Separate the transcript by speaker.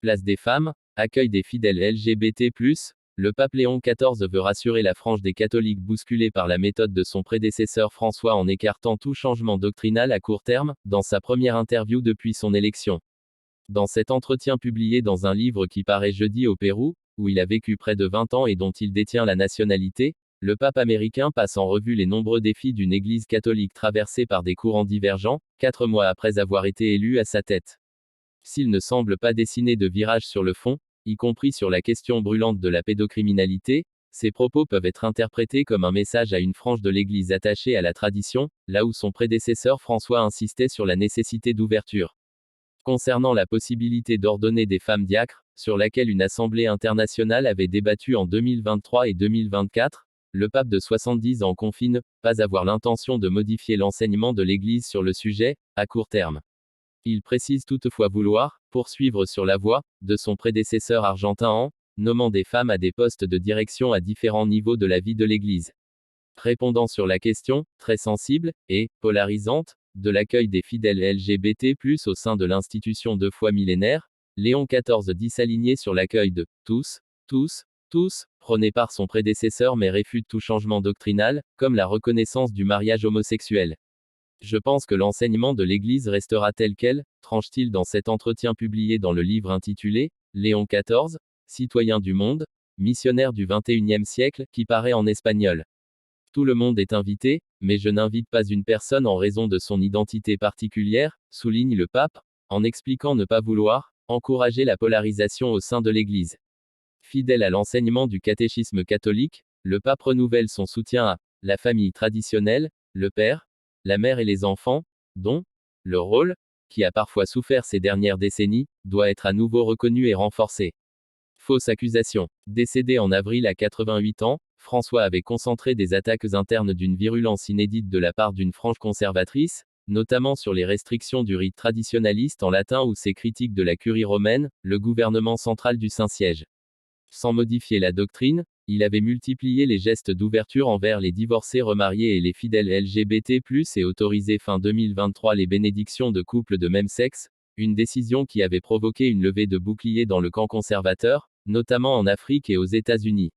Speaker 1: Place des femmes, accueil des fidèles LGBT+, le pape Léon XIV veut rassurer la frange des catholiques bousculés par la méthode de son prédécesseur François en écartant tout changement doctrinal à court terme, dans sa première interview depuis son élection. Dans cet entretien publié dans un livre qui paraît jeudi au Pérou, où il a vécu près de 20 ans et dont il détient la nationalité, le pape américain passe en revue les nombreux défis d'une Église catholique traversée par des courants divergents, 4 mois après avoir été élu à sa tête. S'il ne semble pas dessiner de virage sur le fond, y compris sur la question brûlante de la pédocriminalité, ses propos peuvent être interprétés comme un message à une frange de l'Église attachée à la tradition, là où son prédécesseur François insistait sur la nécessité d'ouverture. Concernant la possibilité d'ordonner des femmes diacres, sur laquelle une assemblée internationale avait débattu en 2023 et 2024, le pape de 70 ans confie ne pas avoir l'intention de modifier l'enseignement de l'Église sur le sujet, à court terme. Il précise toutefois vouloir poursuivre sur la voie de son prédécesseur argentin en nommant des femmes à des postes de direction à différents niveaux de la vie de l'Église. Répondant sur la question, très sensible, et polarisante, de l'accueil des fidèles LGBT+, au sein de l'institution de foi millénaire, Léon XIV dit s'aligner sur l'accueil de tous, prôné par son prédécesseur mais réfute tout changement doctrinal, comme la reconnaissance du mariage homosexuel. Je pense que l'enseignement de l'Église restera tel quel, tranche-t-il dans cet entretien publié dans le livre intitulé Léon XIV, citoyen du monde, missionnaire du XXIe siècle, qui paraît en espagnol. Tout le monde est invité, mais je n'invite pas une personne en raison de son identité particulière, souligne le pape, en expliquant ne pas vouloir encourager la polarisation au sein de l'Église. Fidèle à l'enseignement du catéchisme catholique, le pape renouvelle son soutien à la famille traditionnelle, le père, la mère et les enfants, dont le rôle, qui a parfois souffert ces dernières décennies, doit être à nouveau reconnu et renforcé. Fausse accusation. Décédé en avril à 88 ans, François avait concentré des attaques internes d'une virulence inédite de la part d'une frange conservatrice, notamment sur les restrictions du rite traditionnaliste en latin ou ses critiques de la curie romaine, le gouvernement central du Saint-Siège. Sans modifier la doctrine, il avait multiplié les gestes d'ouverture envers les divorcés remariés et les fidèles LGBT+, et autorisé fin 2023 les bénédictions de couples de même sexe, une décision qui avait provoqué une levée de boucliers dans le camp conservateur, notamment en Afrique et aux États-Unis.